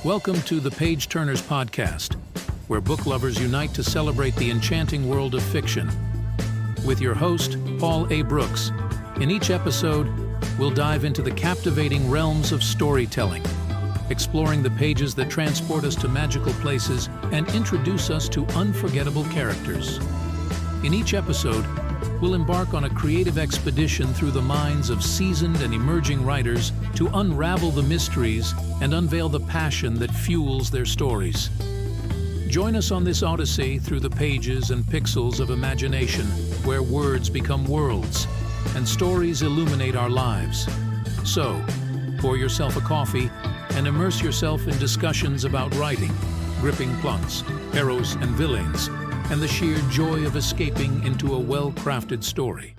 Welcome to the Page Turnerz Podcast, where book lovers unite to celebrate the enchanting world of fiction. With your host, Paul A. Brooks. In each episode, we'll dive into the captivating realms of storytelling, exploring the pages that transport us to magical places and introduce us to unforgettable characters. In each episode, we'll embark on a creative expedition through the minds of seasoned and emerging writers to unravel the mysteries and unveil the passion that fuels their stories. Join us on this odyssey through the pages and pixels of imagination, where words become worlds and stories illuminate our lives. So, pour yourself a coffee and immerse yourself in discussions about writing, gripping plots, heroes and villains, and the sheer joy of escaping into a well-crafted story.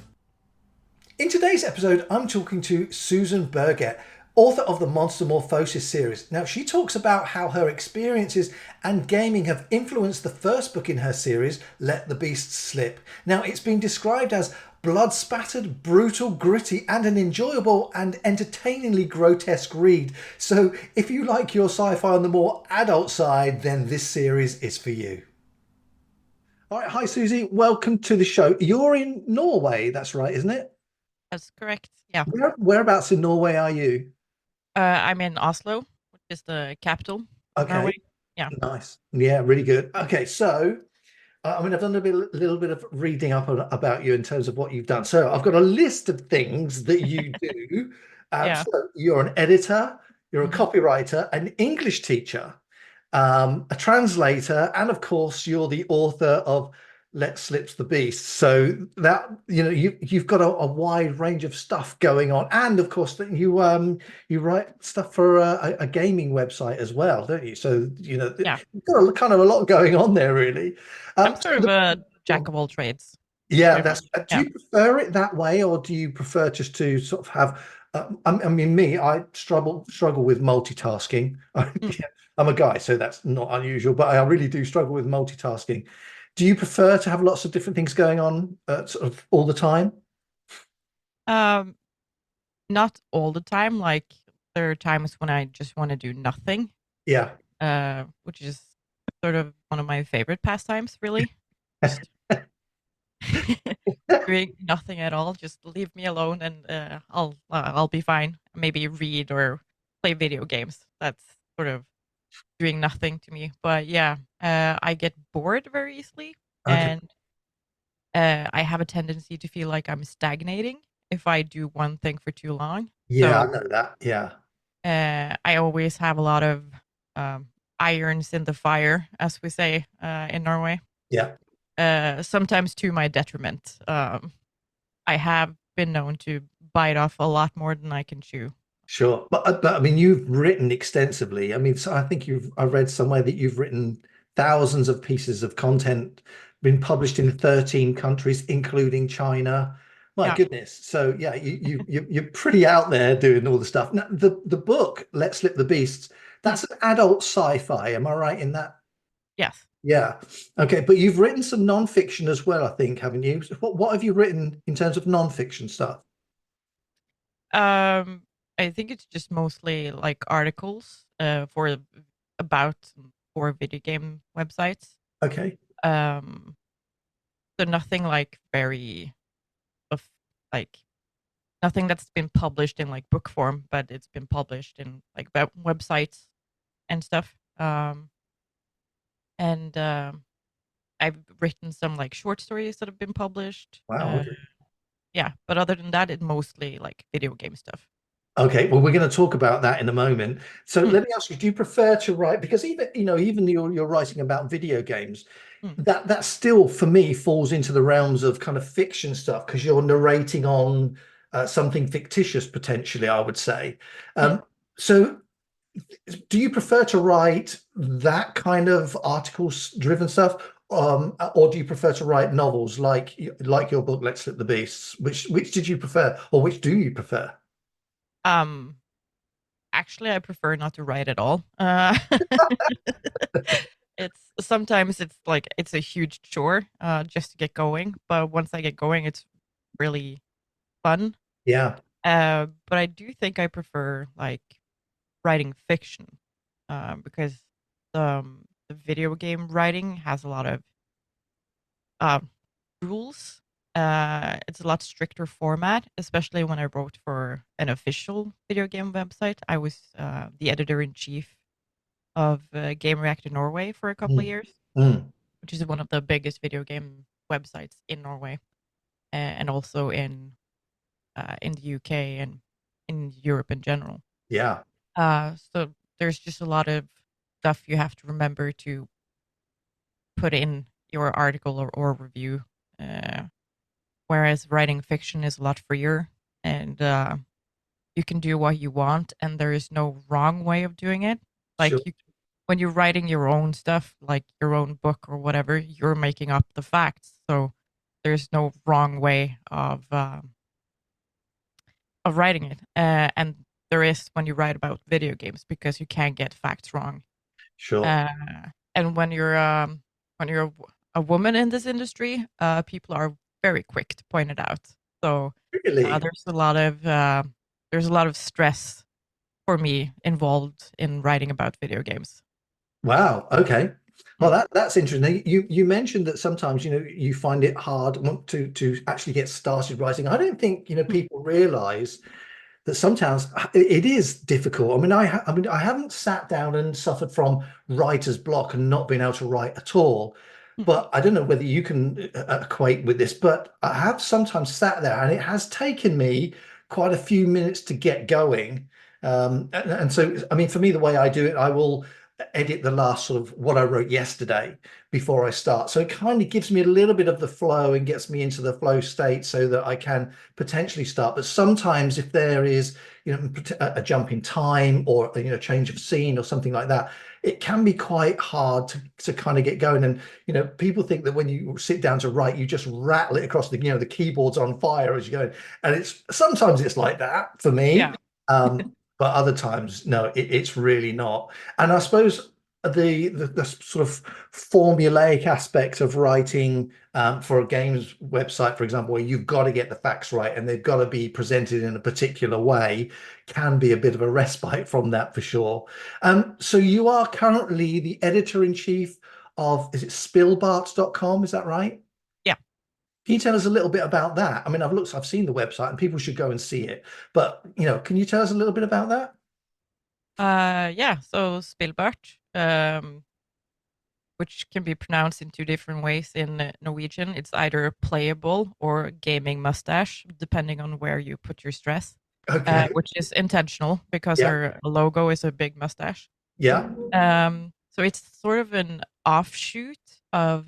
In today's episode, I'm talking to Suzanne Berget, author of the Monstermorphosis series. Now, she talks about how her experiences and gaming have influenced the first book in her series, Let the Beasts Slip. Now, it's been described as blood-splattered, brutal, gritty, and an enjoyable and entertainingly grotesque read. So if you like your sci-fi on the more adult side, then this series is for you. All right, hi Susie, welcome to the show. You're in Norway, that's right, isn't it? That's correct, yeah. Whereabouts in Norway are you? I'm in Oslo, which is the capital of Norway. Yeah. Nice. Yeah, really good. Okay, so, I've done a little bit of reading up about you in terms of what you've done. So I've got a list of things that you do. Yeah. So you're an editor, you're a copywriter, an English teacher, a translator, and of course you're the author of Let Slip the Beast. So that, you know, you've got a wide range of stuff going on, and of course that you write stuff for a gaming website as well, don't you? So you've got kind of a lot going on there, really. I'm sort of a jack of all trades. Yeah, do you prefer it that way, or do you prefer just to sort of have? I struggle with multitasking. I'm a guy, so that's not unusual, but I really do struggle with multitasking. Do you prefer to have lots of different things going on sort of all the time? Not all the time. Like there are times when I just want to do nothing. Yeah. Which is sort of one of my favorite pastimes, really. Doing nothing at all. Just leave me alone, and I'll be fine. Maybe read or play video games. That's sort of doing nothing to me. But yeah, I get bored very easily, and I have a tendency to feel like I'm stagnating if I do one thing for too long. Yeah, I know that. Yeah. I always have a lot of irons in the fire, as we say in Norway. Yeah. Sometimes to my detriment. I have been known to bite off a lot more than I can chew. Sure, but I mean, you've written extensively. I mean, so I think I read somewhere that you've written thousands of pieces of content, been published in 13 countries, including China. My goodness. So yeah, you're pretty out there doing all the stuff. Now, the book, Let Slip the Beasts, that's an adult sci-fi. Am I right in that? Yes. Yeah. Okay, but you've written some non-fiction as well, I think, haven't you? What have you written in terms of non-fiction stuff? I think it's just mostly like articles for video game websites. Okay. So nothing like nothing that's been published in like book form, but it's been published in like websites and stuff. And I've written some like short stories that have been published. Wow. Yeah, but other than that, it's mostly like video game stuff. Okay, well, we're going to talk about that in a moment. So let me ask you, do you prefer to write, because even you're writing about video games, that still for me falls into the realms of kind of fiction stuff, because you're narrating on something fictitious potentially, I would say. So do you prefer to write that kind of articles driven stuff, or do you prefer to write novels like your book, Let's Slip the Beasts? Which did you prefer, or which do you prefer? Actually, I prefer not to write at all. Sometimes it's like it's a huge chore just to get going, but once I get going, it's really fun. Yeah. But I do think I prefer like writing fiction because the video game writing has a lot of um, rules. It's a lot stricter format, especially when I wrote for an official video game website. I was the editor in chief of Game Reactor Norway for a couple of Mm, years, mm. which is one of the biggest video game websites in Norway, and also in the UK and in Europe in general. Yeah, So there's just a lot of stuff you have to remember to put in your article or review. Uh, Whereas writing fiction is a lot freer, and you can do what you want, and there is no wrong way of doing it. sure. When you're writing your own stuff, like your own book or whatever, you're making up the facts. So there's no wrong way of writing it, and there is when you write about video games because you can't get facts wrong. Sure. Uh, and when you're a woman in this industry, people are very quick to point it out. So Really? there's a lot of stress for me involved in writing about video games. Wow. Okay. Well, Mm. that's interesting. You mentioned that sometimes you find it hard to actually get started writing. I don't think people realize that sometimes it is difficult. I mean, I haven't sat down and suffered from writer's block and not being able to write at all. Mm. But I don't know whether you can equate with this, but I have sometimes sat there and it has taken me quite a few minutes to get going. And so, I mean, for me, the way I do it, I will edit the last sort of what I wrote yesterday before I start. So it kind of gives me a little bit of the flow and gets me into the flow state so that I can potentially start. But sometimes if there is, a jump in time or, change of scene or something like that, it can be quite hard to kind of get going. And, people think that when you sit down to write, you just rattle it across the keyboard's on fire as you go. And sometimes it's like that for me. Yeah. But other times, no, it's really not. And I suppose the sort of formulaic aspect of writing for a games website, for example, where you've got to get the facts right and they've got to be presented in a particular way, can be a bit of a respite from that for sure. So you are currently the editor-in-chief of, is it spillbarts.com? Is that right? Yeah. Can you tell us a little bit about that? I mean, I've seen the website and people should go and see it, but can you tell us a little bit about that? Yeah. So Spillbart, which can be pronounced in two different ways in Norwegian. It's either playable or gaming mustache, depending on where you put your stress, Okay. which is intentional because Yeah. our logo is a big mustache. Yeah. So it's sort of an offshoot of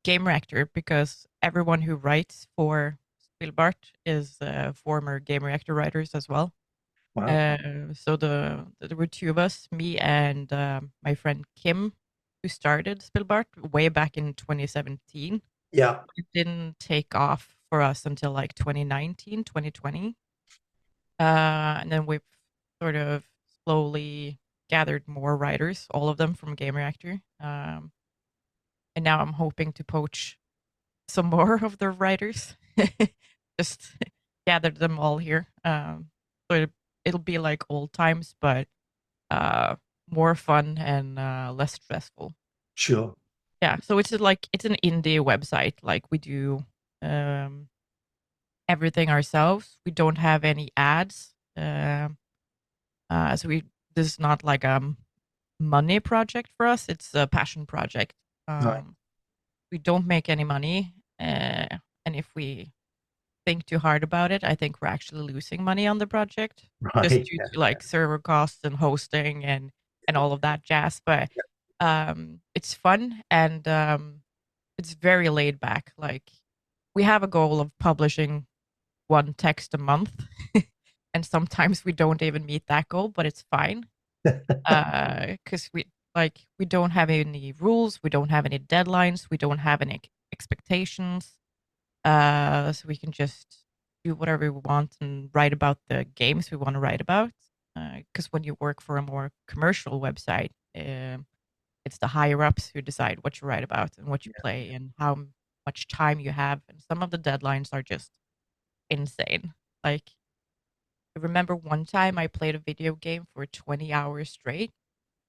Game Reactor because everyone who writes for Spillbart is former Game Reactor writers as well. Wow. So there were two of us, me and my friend Kim, who started Spillbart way back in 2017. Yeah. It didn't take off for us until like 2019, 2020. And then we've sort of slowly gathered more writers, all of them from Game Reactor. And now I'm hoping to poach some more of the writers, just gather them all here. So it'll be like old times, but more fun and less stressful. Sure. Yeah, so it's an indie website. Like we do everything ourselves. We don't have any ads. So this is not like a money project for us. It's a passion project. Right. We don't make any money, and if we think too hard about it, I think we're actually losing money on the project just Right. due Yeah. to like server costs and hosting and all of that jazz. But it's fun and it's very laid back. Like we have a goal of publishing one text a month, and sometimes we don't even meet that goal, but it's fine because we don't have any rules, we don't have any deadlines, we don't have any expectations. So we can just do whatever we want and write about the games we want to write about. Because when you work for a more commercial website, it's the higher ups who decide what you write about and what you play and how much time you have. And some of the deadlines are just insane. Like I remember one time I played a video game for 20 hours straight.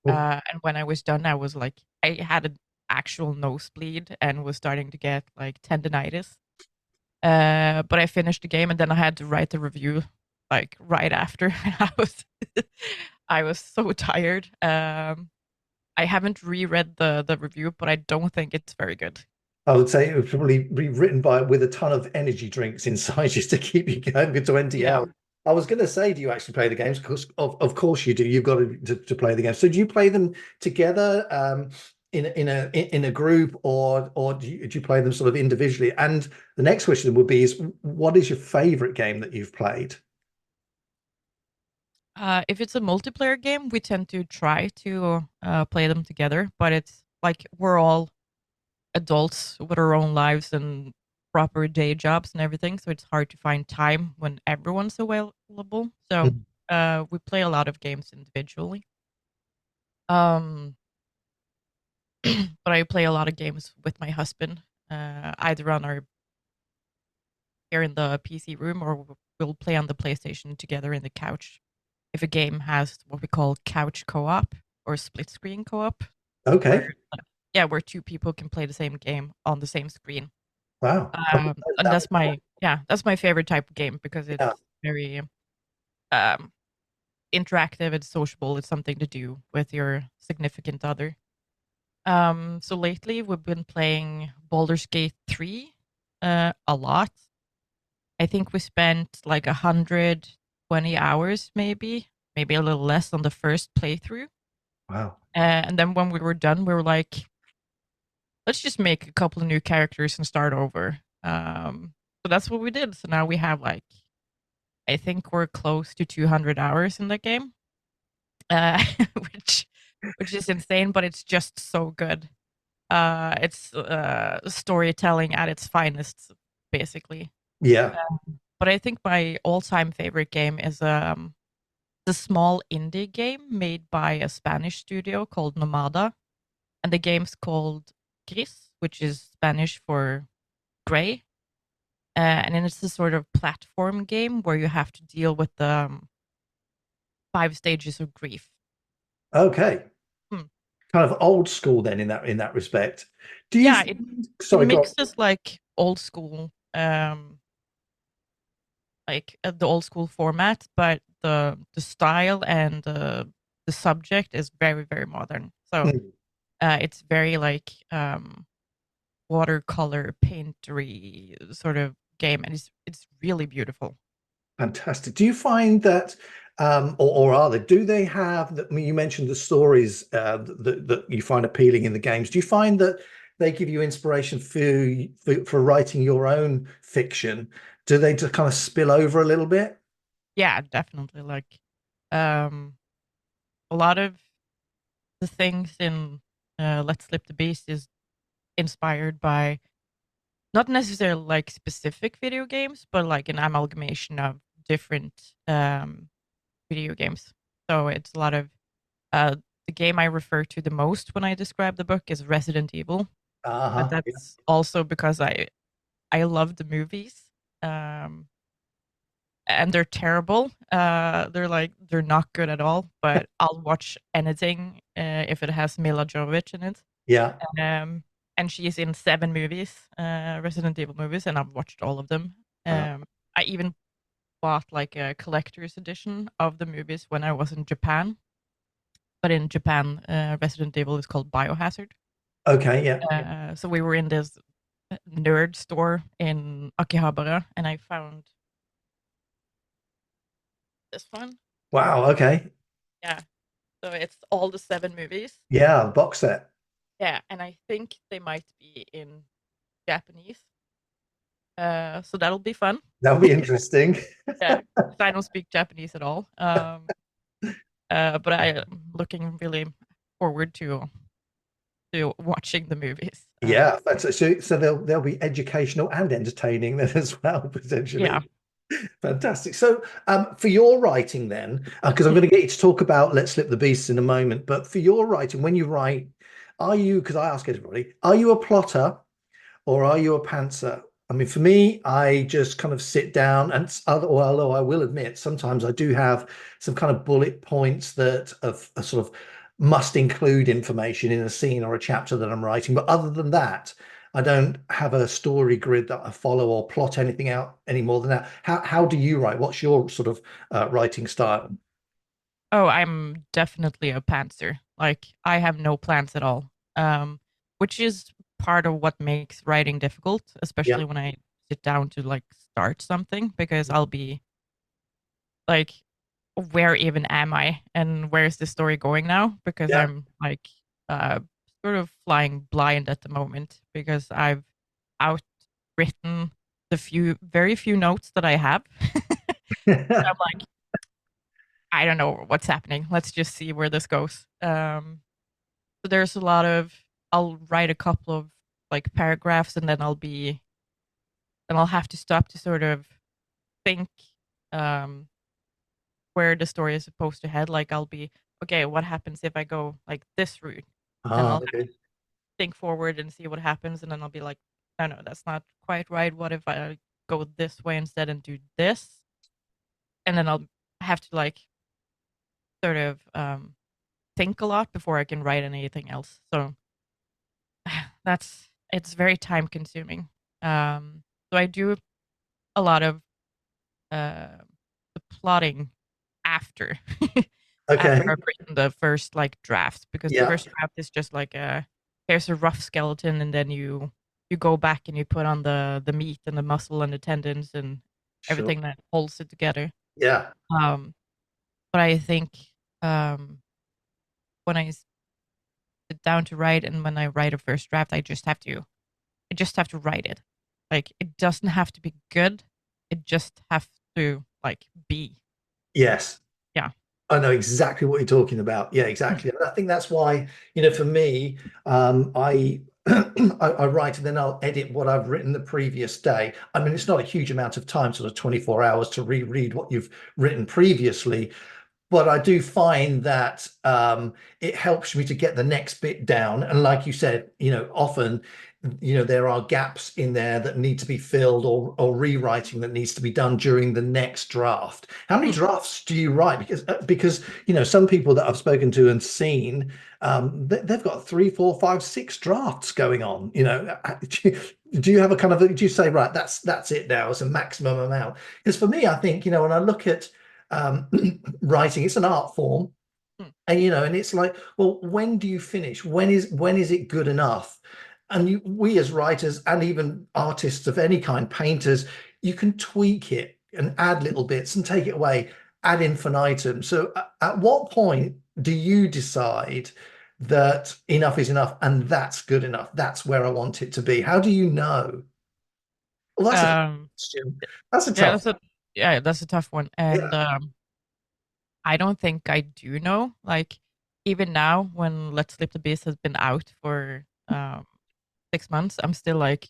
Oh, And when I was done, I was like, I had an actual nosebleed and was starting to get like tendonitis. But I finished the game and then I had to write the review like right after. I was I was so tired. I haven't reread the review, but I don't think it's very good. I would say it would probably be written by with a ton of energy drinks inside just to keep you going for 20 Yeah. hours. I was going to say, do you actually play the games? Of course you do. You've got to play the games. So do you play them together in a group, or do you play them sort of individually? And the next question would be is what is your favorite game that you've played? If it's a multiplayer game, we tend to try to play them together, but it's like we're all adults with our own lives and proper day jobs and everything, so it's hard to find time when everyone's available. So Mhm. we play a lot of games individually. Um, but I play a lot of games with my husband, either on our here in the PC room or we'll play on the PlayStation together in the couch. If a game has what we call couch co-op or split screen co-op, Okay. where yeah, where two people can play the same game on the same screen. Wow. And that's my favorite type of game because it's Yeah. very um interactive, it's sociable, it's something to do with your significant other. So lately we've been playing Baldur's Gate 3 a lot. I think we spent like 120 hours, maybe a little less on the first playthrough. Wow. And then when we were done, we were like, let's just make a couple of new characters and start over. So that's what we did. So now we have like, I think we're close to 200 hours in the game, uh, which which is insane, but it's just so good. It's storytelling at its finest, basically. Yeah. But I think my all-time favorite game is the small indie game made by a Spanish studio called Nomada, and the game's called Gris, which is Spanish for gray. And then it's a sort of platform game where you have to deal with the 5 stages of grief. Okay. Hmm. Kind of old school then in that respect. Do you Yeah, find, it sorry, go on. mixes like old school, the old school format, but the style and the subject is very very modern. So Mm, it's very like watercolor paintery sort of game, and it's really beautiful. fantastic. Do you find that or are they, do they have that, I mean, you mentioned the stories that you find appealing in the games. Do you find that they give you inspiration for writing your own fiction? Do they just kind of spill over a little bit? Yeah, definitely. Like um, a lot of the things in Let's Slip the Beast is inspired by not necessarily like specific video games, but like an amalgamation of different video games. So it's a lot of the game I refer to the most when I describe the book is Resident Evil, but Uh-huh. Yeah. that's also because I love the movies. Um, and they're terrible. They're not good at all. But I'll watch anything if it has Mila Jovovich in it. Yeah. Um, and she's in 7 movies, Resident Evil movies, and I've watched all of them. Uh, I even bought like a collector's edition of the movies when I was in Japan. But in Japan, Resident Evil is called Biohazard. okay. Yeah. So we were in this nerd store in Akihabara, and I found this one. Wow. Okay. Yeah. So it's all the 7 movies. Yeah. Box set. Yeah, and I think they might be in Japanese. So that'll be fun. That'll be interesting. Yeah, 'cause I don't speak Japanese at all. But I am looking really forward to watching the movies. Yeah, so they'll be educational and entertaining then as well, potentially. Yeah. Fantastic. So, for your writing then, because I'm going to get you to talk about Let's Slip the Beasts in a moment, but for your writing, when you write, are you, because I ask everybody, are you a plotter or are you a pantser? I mean, for me, I just kind of sit down and although I will admit, sometimes I do have some kind of bullet points that are sort of must include information in a scene or a chapter that I'm writing. But other than that, I don't have a story grid that I follow or plot anything out any more than that. How do you write? What's your sort of writing style? Oh, I'm definitely a pantser. Like I have no plans at all. Which is part of what makes writing difficult, Yeah. especially when I sit down to like start something because I'll be like, where even am I and where's the story going now? Because Yeah. I'm like uh sort of flying blind at the moment because I've outwritten the very few notes that I have. I'm like, I don't know what's happening. Let's just see where this goes. So there's a lot of I'll write a couple of like paragraphs and then I'll have to stop to sort of think um where the story is supposed to head. Like I'll be, okay, what happens if I go like this route? And I'll Okay. think forward and see what happens, and then I'll be like, no, no, that's not quite right. What if I go this way instead and do this? And then I'll have to like sort of think a lot before I can write anything else. So it's very time consuming. So I do a lot of uh, the plotting after after Okay. I've written the first like draft, because the Yeah. first draft is just like here's a rough skeleton, and then you go back and you put on the meat and the muscle and the tendons and Sure. everything that holds it together. Yeah. Um, but I think um, when I sit down to write and when I write a first draft, I just have to write it. Like it doesn't have to be good. It just have to like be. Yes. Yeah. I know exactly what you're talking about. Yeah, Mm. exactly. And I think that's why, for me, I I write and then I'll edit what I've written the previous day. I mean, it's not a huge amount of time, sort of 24 hours to reread what you've written previously, but I do find that it helps me to get the next bit down. And like you said, often, there are gaps in there that need to be filled or rewriting that needs to be done during the next draft. How many Mm. drafts do you write? Because some people that I've spoken to and seen, they've got 3, 4, 5, 6 drafts going on. Do you have a kind of do you say, right, that's it now, it's a maximum amount? Because for me, I think, when I look at um, writing, it's an art form, Mm. and it's like, well, when do you finish? When is it good enough? And we as writers and even artists of any kind, painters, you can tweak it and add little bits and take it away ad infinitum. So at what point do you decide that enough is enough and that's good enough? That's where I want it to be. How do you know? Well, that's a Um, question. That's a yeah, tough. that's a tough one. And Yeah. I don't think I do know. Like even now, when Let's Sleep the Beast has been out for 6 months, I'm still like,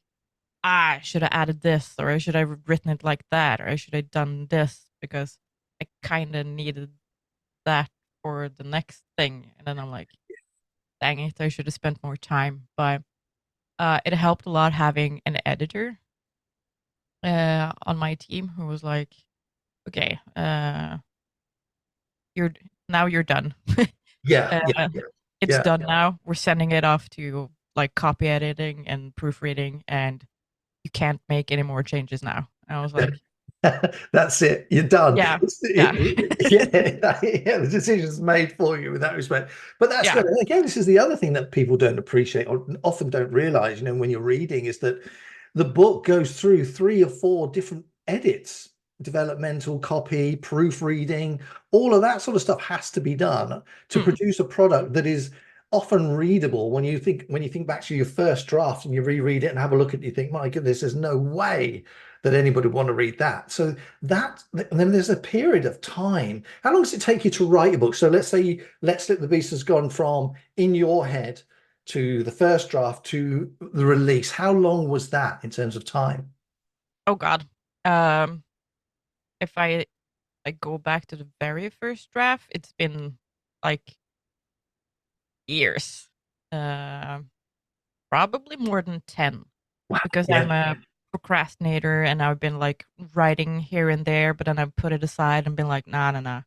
I should have added this, or I should have written it like that, or I should have done this because I kind of needed that for the next thing. And then I'm like, dang it, I should have spent more time. But it helped a lot having an editor on my team who was like, okay, you're you're done. Yeah. Yeah. uh, Yeah. it's Yeah. done now. We're sending it off to like copy editing and proofreading, and you can't make any more changes now. And I was like, That's it. You're done. yeah, yeah, Yeah, yeah, the decision's made for you in that respect. But that's yeah. good. And again, this is the other thing that people don't appreciate or often don't realize, when you're reading, is that the book goes through 3 or 4 different edits, developmental copy, proofreading, all of that sort of stuff has to be done to Mm. produce a product that is often readable. When you think back to your first draft and you reread it and have a look at it, you think, my goodness, there's no way that anybody would want to read that. So and then there's a period of time. How long does it take you to write a book? So let's say Let's Let the Beast has gone from in your head to the first draft to the release. How long was that in terms of time? Oh God. Um, if I go back to the very first draft, it's been like years. Uh, Probably more than 10, Wow. because I'm Yeah. a procrastinator, and I've been like writing here and there, but then I've put it aside and been like, nah, nah, nah,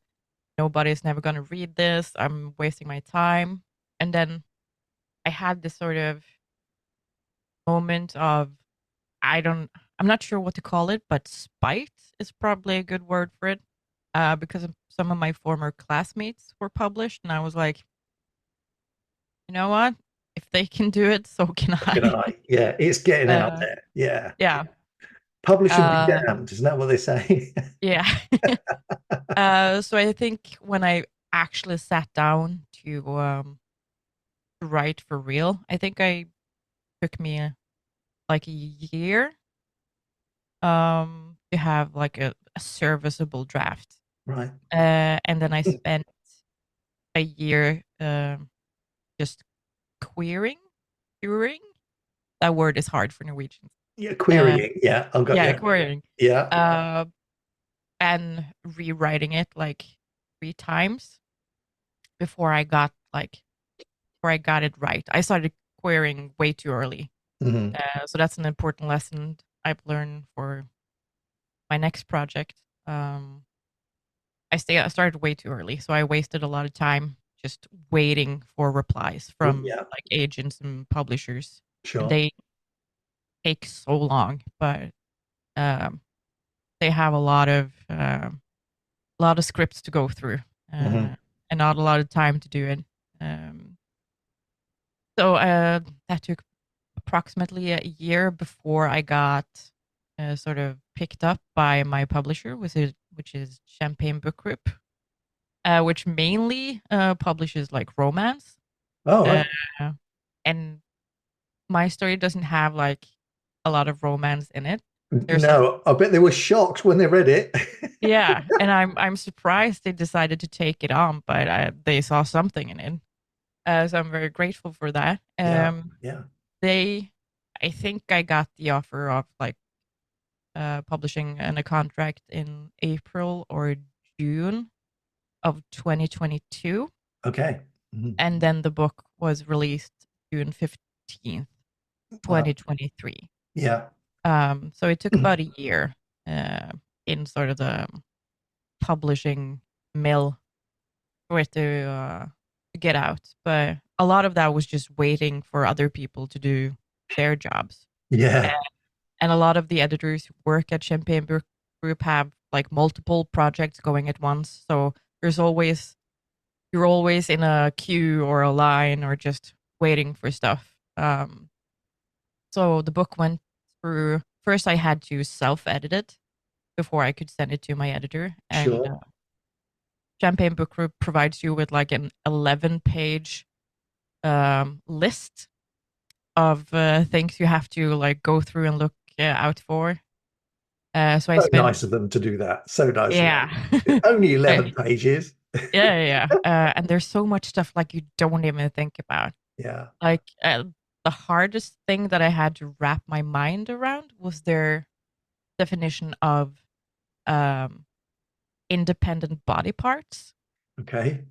nobody's never gonna read this. I'm wasting my time. And then I had this sort of moment of I'm not sure what to call it, but spite is probably a good word for it. Because some of my former classmates were published, and I was like, you know what? If they can do it, so can Can I. I? Yeah, it's getting out uh, there. Yeah. yeah. Publish and be Uh, damned. Isn't that what they say? yeah. So I think when I actually sat down to write for real, I think I took me like a year to have like a serviceable draft. Right. And then I spent a year just querying. Querying? That word is hard for Norwegians. Yeah, Uh, querying. Yeah, I've got yeah, you. querying. Yeah. Uh, and rewriting it like 3 times before I got it right. I started querying way too early. Hmm. So that's an important lesson I've learned for my next project. I started way too early, so I wasted a lot of time just waiting for replies from Yeah, like agents and publishers, and sure. they take so long. But um, they have a lot of scripts to go through, Hmm. and not a lot of time to do it. Um, so that took approximately a year before I got sort of picked up by my publisher, which is Champagne Book Group, which mainly publishes like romance. Oh, Uh, right. and my story doesn't have like a lot of romance in it. There's some, No, I bet they were shocked when they read it. yeah, and I'm surprised they decided to take it on, but they saw something in it. So I'm very grateful for that. Yeah, yeah. They, I think I got the offer of like publishing and a contract in April or June of 2022, Okay. Mhm. and then the book was released June 15th, Wow. 2023. Yeah. So it took about a year uh, in sort of the publishing mill for it to get out, but a lot of that was just waiting for other people to do their jobs. Yeah. And a lot of the editors who work at Champagne Book Group have like multiple projects going at once. So there's always you're always in a queue or a line or just waiting for stuff. So the book went through. First, I had to self-edit it before I could send it to my editor. And Sure. Champagne Book Group provides you with like an 11-page list of things you have to like go through and look out for. So I So spent, nice of them to do that. So nice of yeah, them. Only 11 pages. yeah. And there's so much stuff like you don't even think about. Yeah. Like the hardest thing that I had to wrap my mind around was their definition of um, independent body parts. Okay.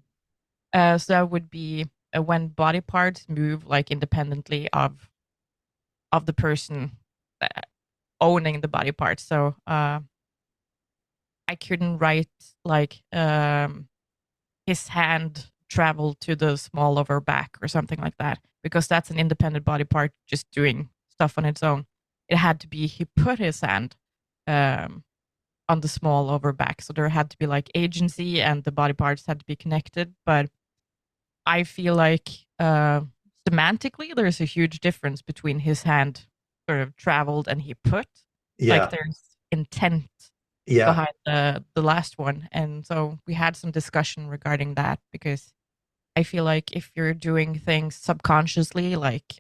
So that would be when body parts move like independently of the person uh, owning the body parts. So I couldn't write like his hand traveled to the small of her back or something like that, because that's an independent body part just doing stuff on its own. It had to be he put his hand um, on the small of her back. So there had to be like agency and the body parts had to be connected. But I feel like semantically, there's a huge difference between his hand sort of traveled and he put. Like Yeah. there's intent Yeah. behind the last one. And so we had some discussion regarding that, because I feel like if you're doing things subconsciously, like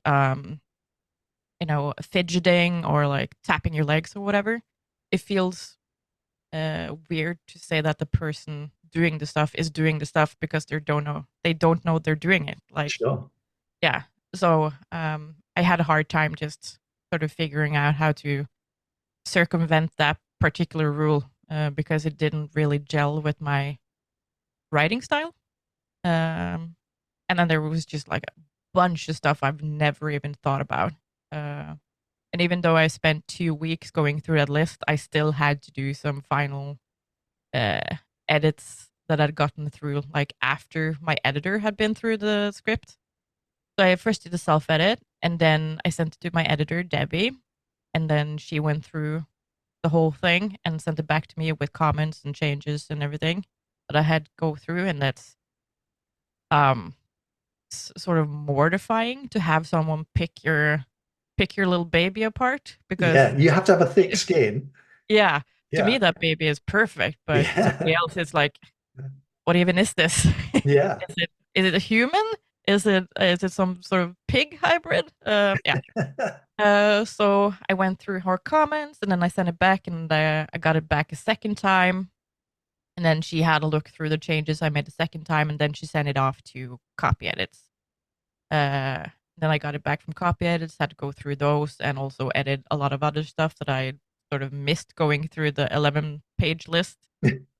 fidgeting or like tapping your legs or whatever, it feels weird to say that the person doing the stuff is doing the stuff because they don't know they're doing it. Like, Sure. yeah. So I had a hard time just sort of figuring out how to circumvent that particular rule because it didn't really gel with my writing style. Um, and then there was just like a bunch of stuff I've never even thought about. Uh, And even though I spent 2 weeks going through that list, I still had to do some final uh, edits that I'd gotten through, like after my editor had been through the script. So I first did a self edit, and then I sent it to my editor, Debbie, and then she went through the whole thing and sent it back to me with comments and changes and everything that I had to go through. And that's um sort of mortifying to have someone pick your little baby apart, because Yeah, you have to have a thick skin. yeah, to me Yeah, that baby is perfect, but to somebody yeah, else it's like, what even is this? yeah. Is it a human? Is it some sort of pig hybrid? Yeah. So I went through her comments and then I sent it back, and I got it back a second time. And then she had a look through the changes I made the second time, and then she sent it off to copy edits. Then I got it back from copy edits, had to go through those and also edit a lot of other stuff that I sort of missed going through the 11-page list.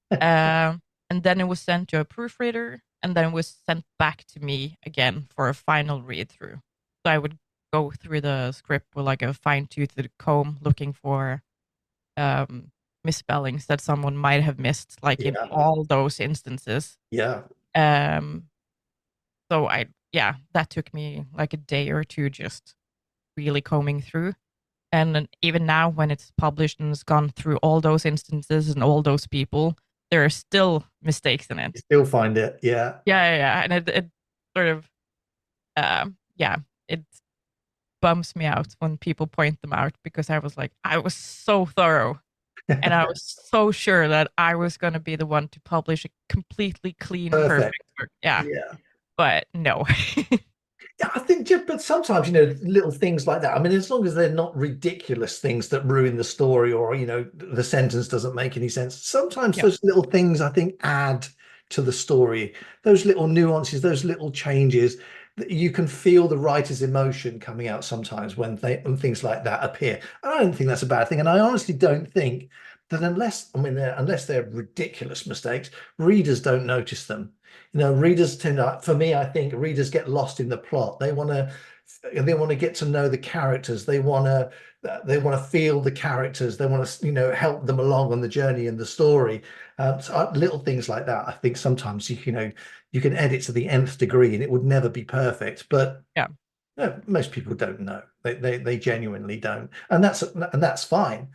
And then it was sent to a proofreader, and then it was sent back to me again for a final read through. So I would go through the script with like a fine-toothed comb, looking for misspellings that someone might have missed, like in Yeah, all those instances. yeah. Um, so yeah, that took me like a day or two just really combing through. And then even now, when it's published and it's gone through all those instances and all those people, there are still mistakes in it. You still find it. Yeah. Yeah. And it sort of, yeah, it bums me out when people point them out, because I was like, I was so thorough. And I was so sure that I was going to be the one to publish a completely clean, Perfect. perfect work. Yeah. Yeah. But no. Yeah, I think, but sometimes, little things like that. I mean, as long as they're not ridiculous things that ruin the story, or, the sentence doesn't make any sense. Sometimes Yeah. those little things, I think, add to the story. Those little nuances, those little changes, you can feel the writer's emotion coming out sometimes when things like that appear. And I don't think that's a bad thing. And I honestly don't think that unless they're ridiculous mistakes, readers don't notice them. Readers tend to, for me, I think readers get lost in the plot. They want to get to know the characters. They want to feel the characters. They want to, help them along on the journey and the story. So little things like that. I think sometimes you can edit to the nth degree and it would never be perfect. But Yeah. Most people don't know. They genuinely don't, and that's fine.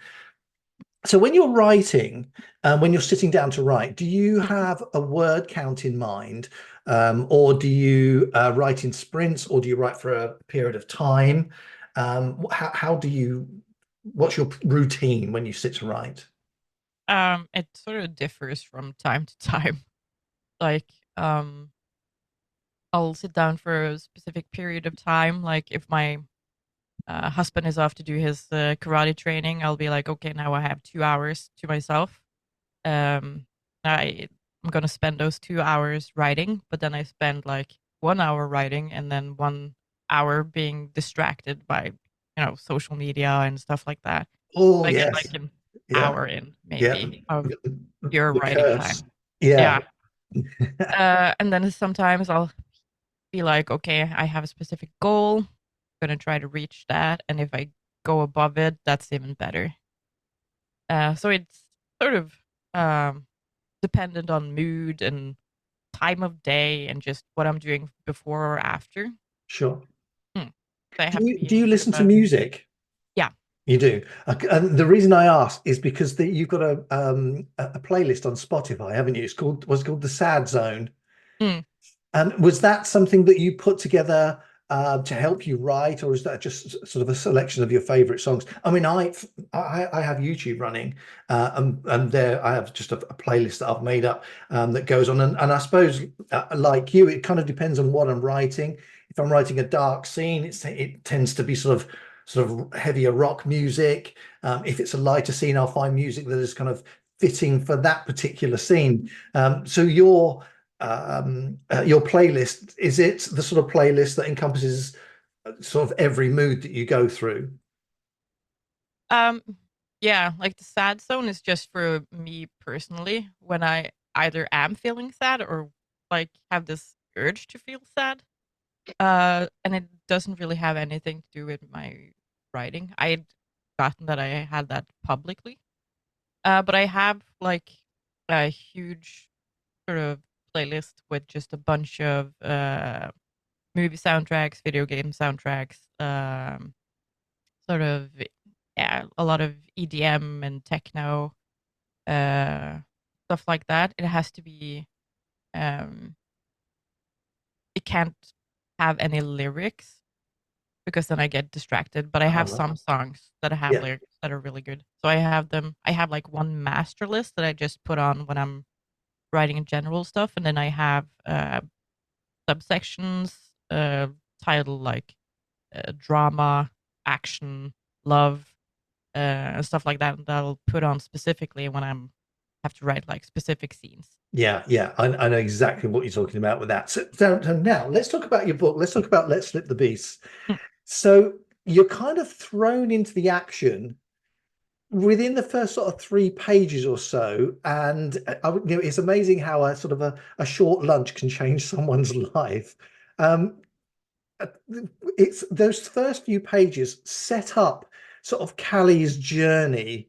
So when you're writing, when you're sitting down to write, do you have a word count in mind, or do you write in sprints, or do you write for a period of time? What's your routine when you sit to write? It sort of differs from time to time. Like, I'll sit down for a specific period of time. Like if my husband is off to do his karate training, I'll be like, okay, now I have 2 hours to myself. I'm gonna spend those 2 hours writing, but then I spend like 1 hour writing and then 1 hour being distracted by social media and stuff like that. Oh, I get yes. like an Yeah. hour in Yeah. maybe of your The writing curse. time. Yeah. And then sometimes I'll be like, okay, I have a specific goal. I'm gonna try to reach that, and if I go above it, that's even better. So it's sort of dependent on mood and time of day and just what I'm doing before or after. Sure. Hmm. So I Do have to you be do in you sort of listen to music? yeah. You do. And the reason I ask is because you've got a playlist on Spotify, haven't you? What's called the Sad Zone. Hmm. And was that something that you put together to help you write, or is that just sort of a selection of your favorite songs? I mean, I have YouTube running, and there I have just a playlist that I've made up that goes on, and I suppose like you, it kind of depends on what I'm writing. If I'm writing a dark scene, it tends to be sort of heavier rock music. If it's a lighter scene, I'll find music that is kind of fitting for that particular scene. So your playlist, is it the sort of playlist that encompasses sort of every mood that you go through? Um, yeah, like the sad zone is just for me personally when I either am feeling sad or like have this urge to feel sad. And it doesn't really have anything to do with my writing. I had gotten that I had that publicly, but I have like a huge sort of playlist with just a bunch of movie soundtracks, video game soundtracks, sort of yeah, a lot of EDM and techno, uh, stuff like that. It has to be um, it can't have any lyrics because then I get distracted. But I have Oh, some songs that have yeah. lyrics that are really good. So I have them. I have like one master list that I just put on when I'm writing general stuff, and then I have subsections titled like drama, action, love, and stuff like that. That I'll put on specifically when I'm have to write like specific scenes. Yeah, yeah, I know exactly what you're talking about with that. So now let's talk about your book. Let's talk about Let's Slip the Beast. Mm. So you're kind of thrown into the action within the first sort of 3 pages or so, and it's amazing how a sort of a short lunch can change someone's life. Um, it's those first few pages set up sort of Callie's journey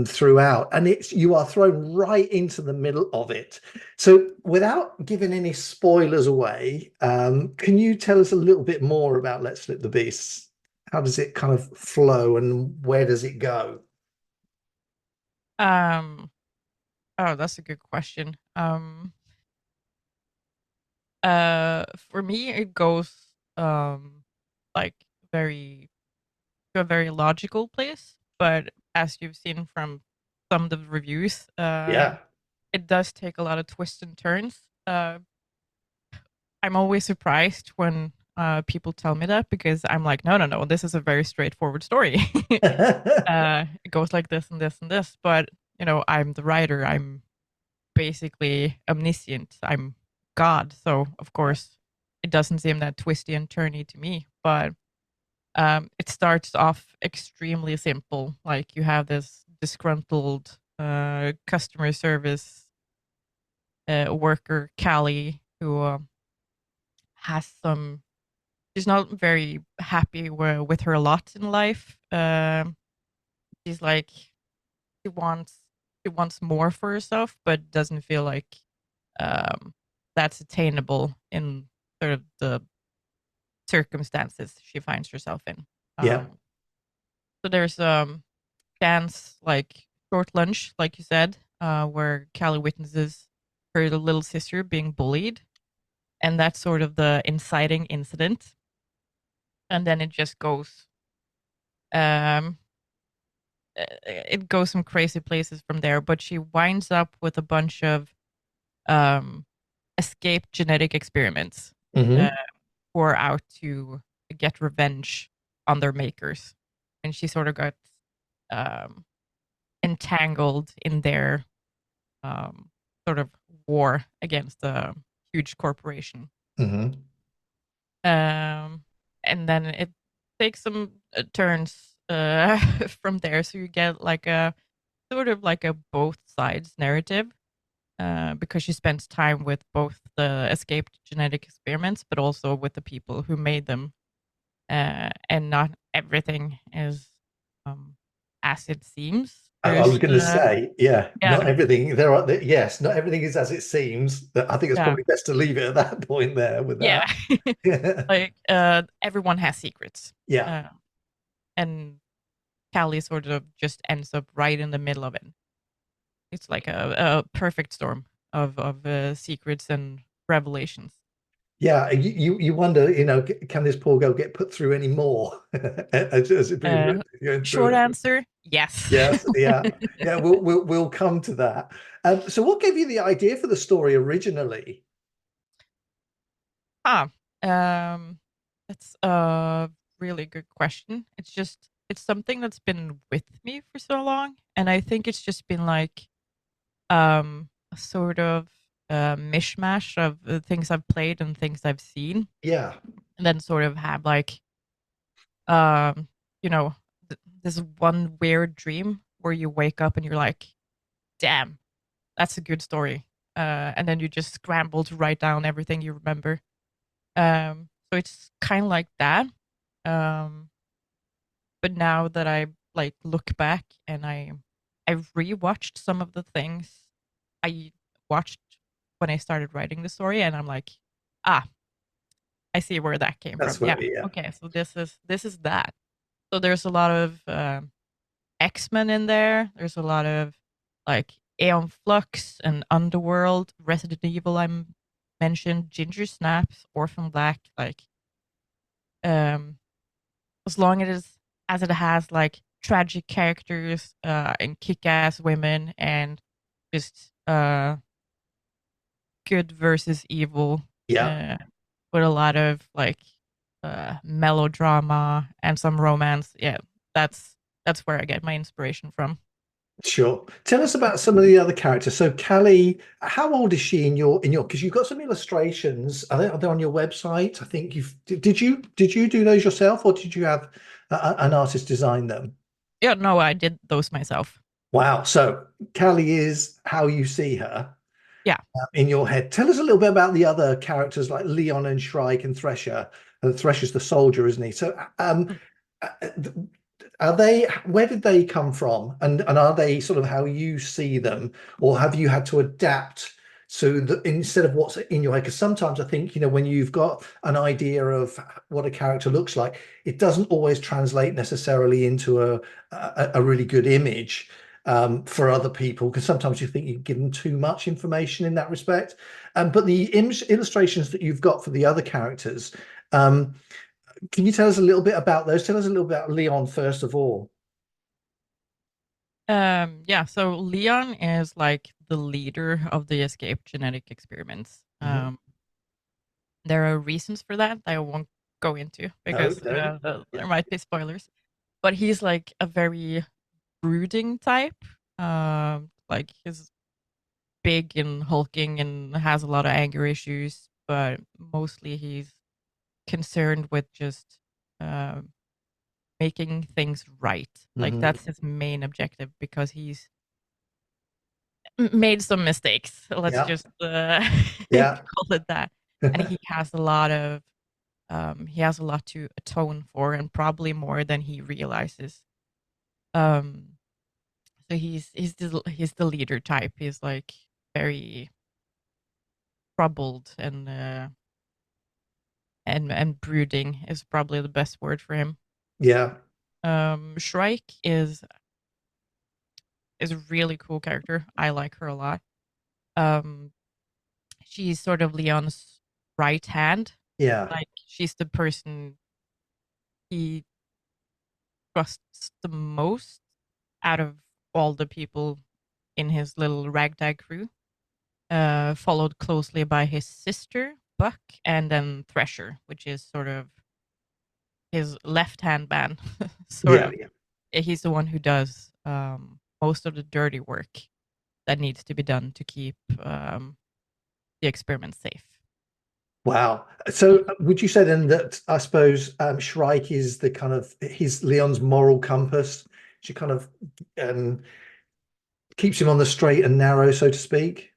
throughout, and you are thrown right into the middle of it. So without giving any spoilers away, can you tell us a little bit more about Let's Slip the Beasts? How does it kind of flow and where does it go? Um. Oh, that's a good question. For me, it goes like very to a very logical place, but as you've seen from some of the reviews, Yeah. it does take a lot of twists and turns. I'm always surprised when people tell me that because I'm like, no, no, no, this is a very straightforward story. It goes like this and this and this, but I'm the writer. I'm basically omniscient. I'm God, so of course it doesn't seem that twisty and turny to me. But it starts off extremely simple. Like you have this disgruntled customer service worker, Callie, who has some. She's not very happy with her lot in life. She's like she wants she wants more for herself, but doesn't feel like um, that's attainable in sort of the circumstances she finds herself in. Yeah. So there's dance like short lunch, like you said, where Callie witnesses her little sister being bullied, and that's sort of the inciting incident. And then it just goes, um, it goes some crazy places from there. But she winds up with a bunch of um, escaped genetic experiments uh, Hmm. who are out to get revenge on their makers, and she sort of got um, entangled in their um, sort of war against a huge corporation. Hmm. Um, and then it takes some turns from there. So you get like a sort of like a both sides narrative because she spends time with both the escaped genetic experiments, but also with the people who made them. And not everything is as it seems. I was There's, going to say, yeah, yeah, not everything yes, not everything is as it seems. I think it's yeah, probably best to leave it at that point there with yeah. that. Yeah. Like everyone has secrets, Yeah. uh, and Callie sort of just ends up right in the middle of it. It's like a perfect storm of secrets and revelations. Yeah, you wonder, can this poor girl get put through any more as it Uh, going through Short it? answer, yes. Yes, yeah, yeah. We'll come to that. So, what gave you the idea for the story originally? Ah, um, that's a really good question. It's something that's been with me for so long, and I think it's just been like a sort of mishmash of the things I've played and things I've seen, Yeah, and then sort of have like um, you know, this one weird dream where you wake up and you're like, "Damn, that's a good story," and then you just scramble to write down everything you remember. So it's kind of like that. Um, but now that I like look back and I rewatched some of the things I watched when I started writing the story, and I'm like, ah, I see where that came That's from. where, Yeah, yeah. okay, so this is that. So there's a lot of X-Men in there. There's a lot of like Aeon Flux and Underworld, Resident Evil. I'm mentioned Ginger Snaps, Orphan Black. Like, um, as long as it has like tragic characters and kick-ass women and just good versus evil Yeah. uh, with a lot of like melodrama and some romance. Yeah, that's where I get my inspiration from. Sure. Tell us about some of the other characters. So Callie, how old is she in your because you've got some illustrations. Are they on your website? I think did you do those yourself, or did you have an artist design them? Yeah, no, I did those myself. Wow. So Callie is how you see her Yeah. in your head. Tell us a little bit about the other characters like Leon and Shrike and Thresher. Thresher's the soldier, isn't he? So Mm. uh, are they, where did they come from, and are they sort of how you see them, or have you had to adapt so that instead of what's in your head? Because sometimes I think, when you've got an idea of what a character looks like, it doesn't always translate necessarily into a really good image for other people, because sometimes you think you give them too much information in that respect. But the illustrations that you've got for the other characters, um, can you tell us a little bit about those? Tell us a little bit about Leon first of all. Yeah, so Leon is like the leader of the escape genetic experiments. Mhm. There are reasons for that I won't go into No, because no. Yeah. there might be spoilers. But he's like a very brooding type. Like he's big and hulking and has a lot of anger issues, but mostly he's concerned with just uh, making things right. Like Mhm. that's his main objective because he's made some mistakes. Let's Yeah. just Yeah. call it that. And he has a lot of he has a lot to atone for, and probably more than he realizes. Um, so he's the leader type. He's like very troubled and brooding is probably the best word for him. Yeah. Shrike is a really cool character. I like her a lot. Um, she's sort of Leon's right hand. Yeah. Like she's the person he trusts the most out of all the people in his little ragtag crew. Followed closely by his sister Buck, and then Thresher, which is sort of his left hand man. Sort Yeah. of, Yeah. he's the one who does most of the dirty work that needs to be done to keep the experiment safe. Wow. So would you say then that, I suppose, Shrike is the kind of his Leon's moral compass? She kind of um, keeps him on the straight and narrow, so to speak.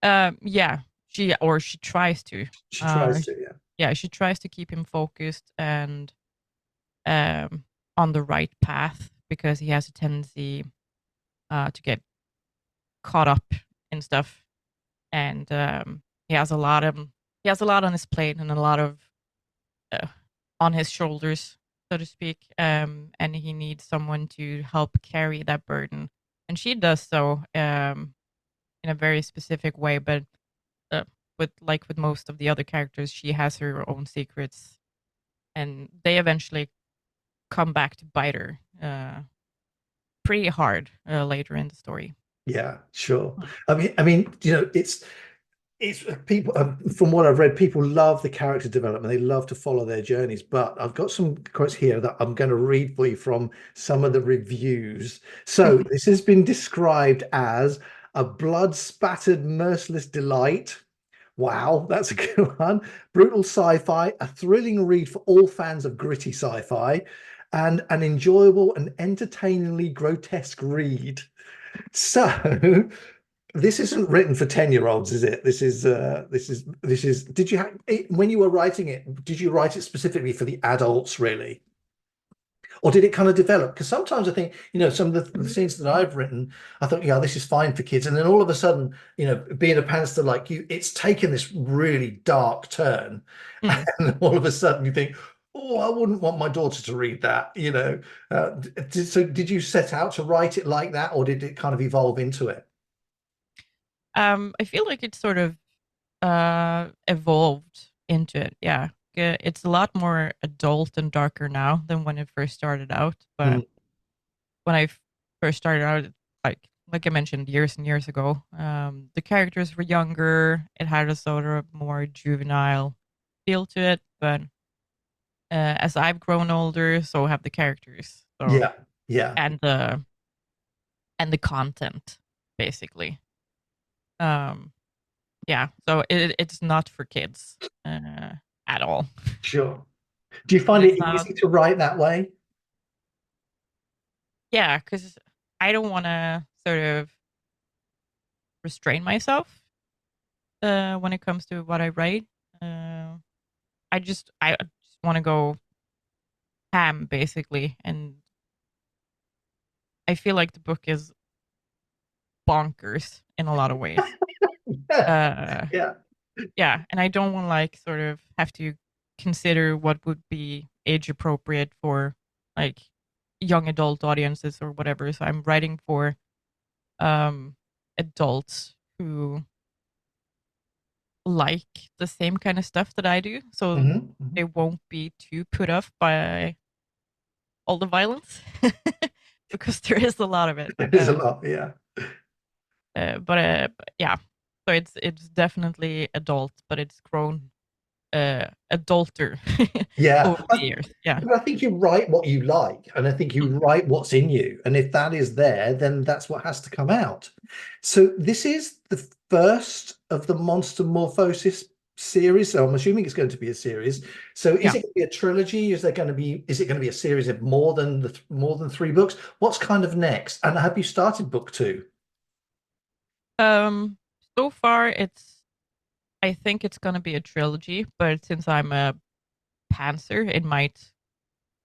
Yeah, she tries to. She Uh, tries to, yeah. yeah, she tries to keep him focused and on the right path because he has a tendency to get caught up in stuff, and he has a lot on his plate and a lot of uh, on his shoulders, so to speak. And he needs someone to help carry that burden, and she does so in a very specific way. But uh, with most of the other characters, she has her own secrets, and they eventually come back to bite her pretty hard later in the story. Yeah, sure. I mean, it's people, from what I've read, people love the character development. They love to follow their journeys. But I've got some quotes here that I'm going to read for you from some of the reviews. So this has been described as a blood-spattered, merciless delight. Wow, that's a good one. Brutal sci-fi, a thrilling read for all fans of gritty sci-fi, and an enjoyable and entertainingly grotesque read. So this isn't written for 10-year-olds, is it? This is did you have it when you were writing it, did you write it specifically for the adults, really? or did it kind of develop? Because sometimes I think, some of the scenes that I've written, I thought, yeah, this is fine for kids. And then all of a sudden, being a pantser like you, it's taken this really dark turn. Mm. And all of a sudden you think, oh, I wouldn't want my daughter to read that, so did you set out to write it like that, or did it kind of evolve into it? I feel like it sort of evolved into it. Yeah. It's a lot more adult and darker now than when it first started out. But when I first started out, like I mentioned, years and years ago, the characters were younger. It had a sort of more juvenile feel to it. But as I've grown older, so have the characters. So Yeah, yeah, and the content, basically. Yeah, so it's not for kids at all. sure. Do you And find it's it not, easy to write that way? yeah, because I don't want to sort of restrain myself when it comes to what I write. I just want to go ham, basically, and I feel like the book is bonkers in a lot of ways. Yeah, Uh, yeah. yeah, and I don't want to like sort of have to consider what would be age appropriate for like young adult audiences or whatever. So I'm writing for adults who like the same kind of stuff that I do, so Mhm, they mhm. won't be too put off by all the violence because there is a lot of it. There's a lot, yeah. But yeah, so it's definitely adult, but it's grown adulter Yeah, over the years. Yeah. but I think you write what you like, and I think you Mm. write what's in you, and if that is there, then that's what has to come out. So this is the first of the Monstermorphosis series, so I'm assuming it's going to be a series. So is Yeah. it going to be a trilogy? Is it going to be a series of more than three books? What's kind of next? And have you started book two? Um, so far I think it's gonna be a trilogy, but since I'm a pantser, it might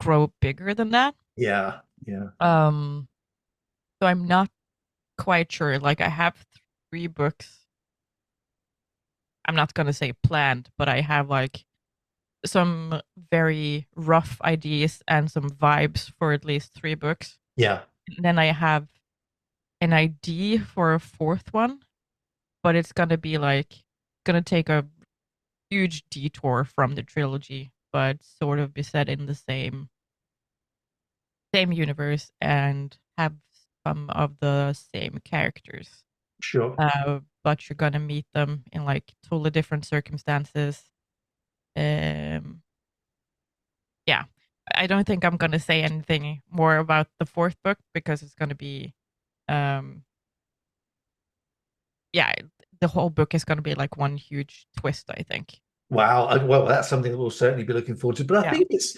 grow bigger than that. Yeah, yeah. Um, so I'm not quite sure. Like I have three books. I'm not gonna say planned, but I have like some very rough ideas and some vibes for at least three books. Yeah, And then I have an idea for a fourth one, but it's gonna be like gonna take a huge detour from the trilogy, but sort of be set in the same universe and have some of the same characters. sure. But you're gonna meet them in like totally different circumstances. Um, yeah, I don't think I'm gonna say anything more about the fourth book because it's gonna be, um, yeah, the whole book is gonna be like one huge twist. I think. Wow. Well, that's something that we'll certainly be looking forward to. But I Yeah. think it's,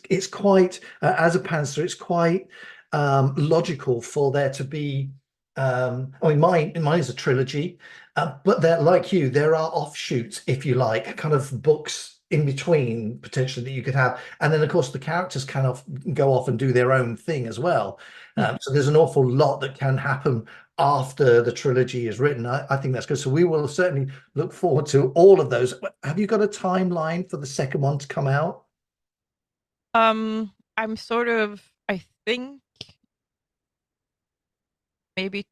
it's quite, as a pantser, it's quite logical for there to be. I mean, mine is a trilogy, but they're like you. There are offshoots, if you like, kind of books in between potentially that you could have, and then of course the characters kind of go off and do their own thing as well. Mm. So there's an awful lot that can happen after the trilogy is written. I think that's good. So we will certainly look forward to all of those. Have you got a timeline for the second one to come out? I'm sort of, I think maybe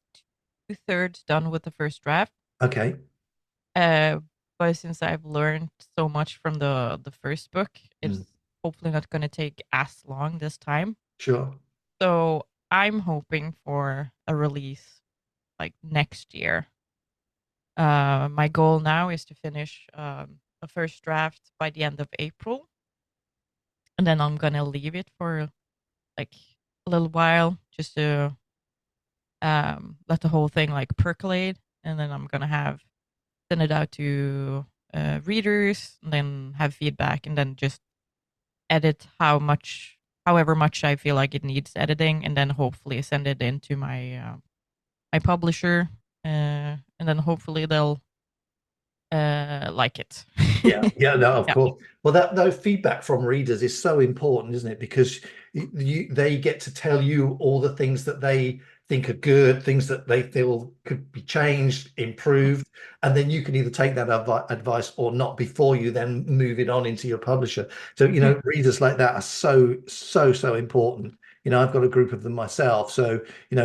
2/3 done with the first draft. Okay, Uh, but since I've learned so much from the first book, it's mm, hopefully not going to take as long this time. sure. So I'm hoping for a release like next year. My goal now is to finish the first draft by the end of April, and then I'm gonna leave it for like a little while just to let the whole thing like percolate, and then I'm gonna send it out to readers, and then have feedback, and then just edit however much I feel like it needs editing, and then hopefully send it into my publisher, and then hopefully they'll like it. Yeah, no, of Yeah. course. Well, that feedback from readers is so important, isn't it? Because they get to tell you all the things that they think are good, things that they feel could be changed, improved, and then you can either take that advice or not before you then move it on into your publisher. So, readers like that are so important. I've got a group of them myself. So,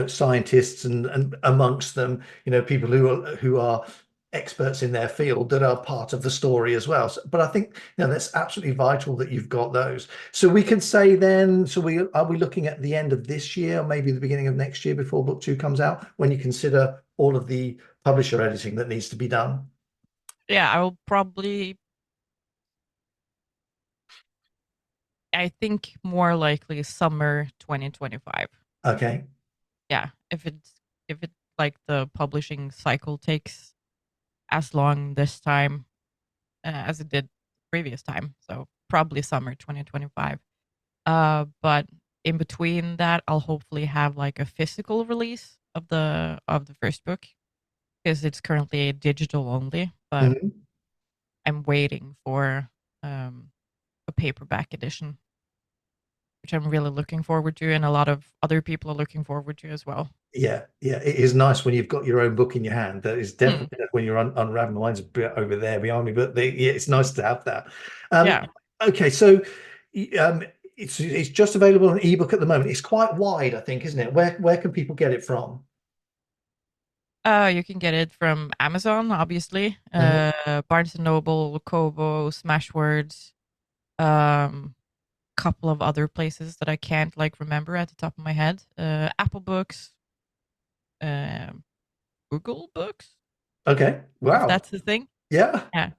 scientists and amongst them, people who are experts in their field that are part of the story as well. But I think that's absolutely vital that you've got those. So we can say then, are we looking at the end of this year or maybe the beginning of next year before book 2 comes out, when you consider all of the publisher editing that needs to be done? Yeah, I will probably, I think more likely summer 2025. Okay. Yeah, if it like the publishing cycle takes as long this time as it did previous time, so probably summer 2025. But in between that, I'll hopefully have like a physical release of the first book, because it's currently digital only. But Mhm. I'm waiting for a paperback edition, which I'm really looking forward to, and a lot of other people are looking forward to as well. Yeah, it is nice when you've got your own book in your hand. That is Mm. definitely when you're unraveling. Mine's a bit over there behind me, but it's nice to have that. Um, Yeah. okay, so it's just available on ebook at the moment. It's quite wide, I think, isn't it? Where can people get it from? You can get it from Amazon, obviously, Mhm. Barnes and Noble, Kobo, Smashwords, couple of other places that I can't like remember at the top of my head. Apple Books, um, Google Books, Okay, if wow, that's the thing. yeah. Yeah.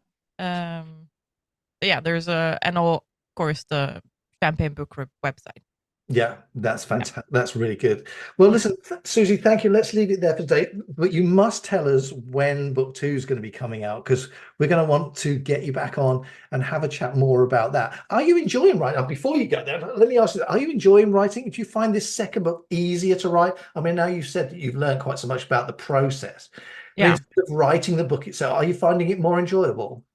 But yeah, there's and of course the Champagne Book Group website. Yeah, that's Yeah. fantastic. That's really good. Well, Mm. listen, Susie, thank you. Let's leave it there for today. But you must tell us when book 2 is going to be coming out, because we're going to want to get you back on and have a chat more about that. Are you enjoying writing? Before you go there, let me ask you, are you enjoying writing? Do you find this second book easier to write? I mean, now you've said that you've learned quite so much about the process, but Yeah. instead of writing the book itself, are you finding it more enjoyable?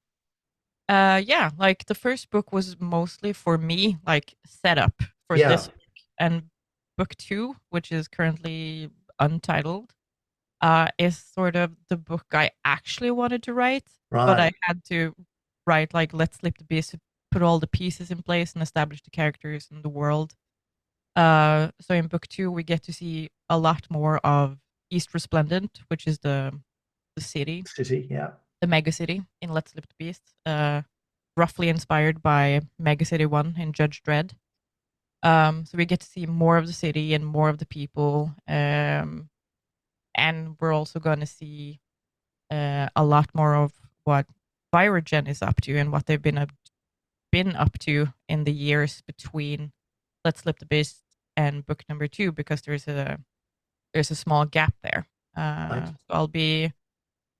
Yeah, like the first book was mostly for me, like setup for Yeah, this book. And book 2, which is currently untitled, is sort of the book I actually wanted to write, but right. I had to write like Let's Slip the Beast, put all the pieces in place and establish the characters and the world. So in book 2, we get to see a lot more of East Resplendent, which is the city, City, yeah. the mega city in Let's Slip the Beast, roughly inspired by Mega City 1 in Judge Dredd. So we get to see more of the city and more of the people. And we're also going to see a lot more of what Virogen is up to and what they've been up to in the years between Let's Slip the Beast and book number 2, because there's a small gap there. Right. So I'll be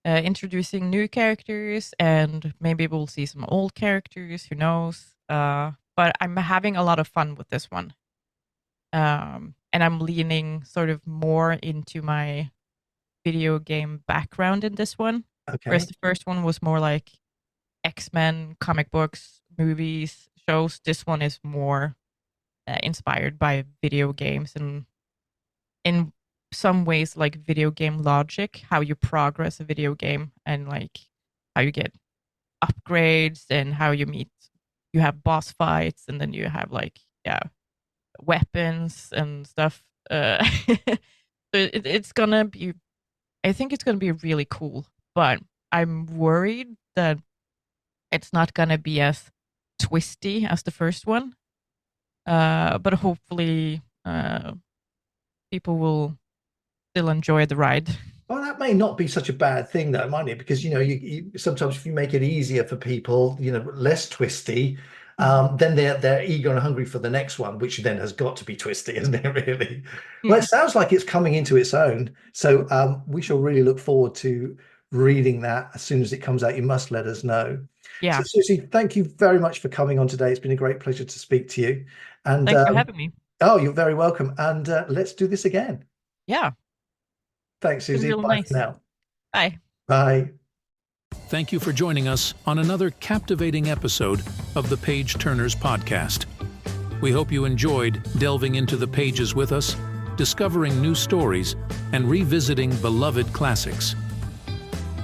introducing new characters, and maybe we'll see some old characters. Who knows? But I'm having a lot of fun with this one. And I'm leaning sort of more into my video game background in this one, Okay. whereas the first one was more like X-Men, comic books, movies, shows. This one is more inspired by video games, and in some ways like video game logic, how you progress a video game, and like how you get upgrades, and how you have boss fights, and then you have like, yeah, weapons and stuff. So it's gonna be, I think it's gonna be really cool, but I'm worried that it's not gonna be as twisty as the first one. But hopefully people will still enjoy the ride. Well, that may not be such a bad thing, though, might it? Because you sometimes if you make it easier for people, less twisty, then they're eager and hungry for the next one, which then has got to be twisty, isn't it? Really. Well, it Mm. sounds like it's coming into its own. So we shall really look forward to reading that as soon as it comes out. You must let us know. So, Yeah. Susie, thank you very much for coming on today. It's been a great pleasure to speak to you. And Thanks for having me. oh, you're very welcome. And let's do this again. Yeah. Thanks, Been Susie. real Bye for nice. now. Bye. Bye. thank you for joining us on another captivating episode of the Page Turnerz Podcast. We hope you enjoyed delving into the pages with us, discovering new stories, and revisiting beloved classics.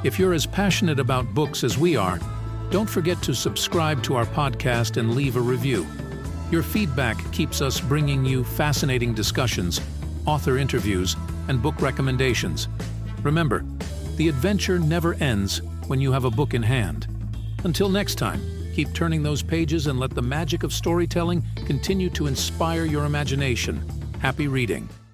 If you're as passionate about books as we are, don't forget to subscribe to our podcast and leave a review. Your feedback keeps us bringing you fascinating discussions, author interviews, and book recommendations. Remember, the adventure never ends when you have a book in hand. Until next time, keep turning those pages and let the magic of storytelling continue to inspire your imagination. Happy reading.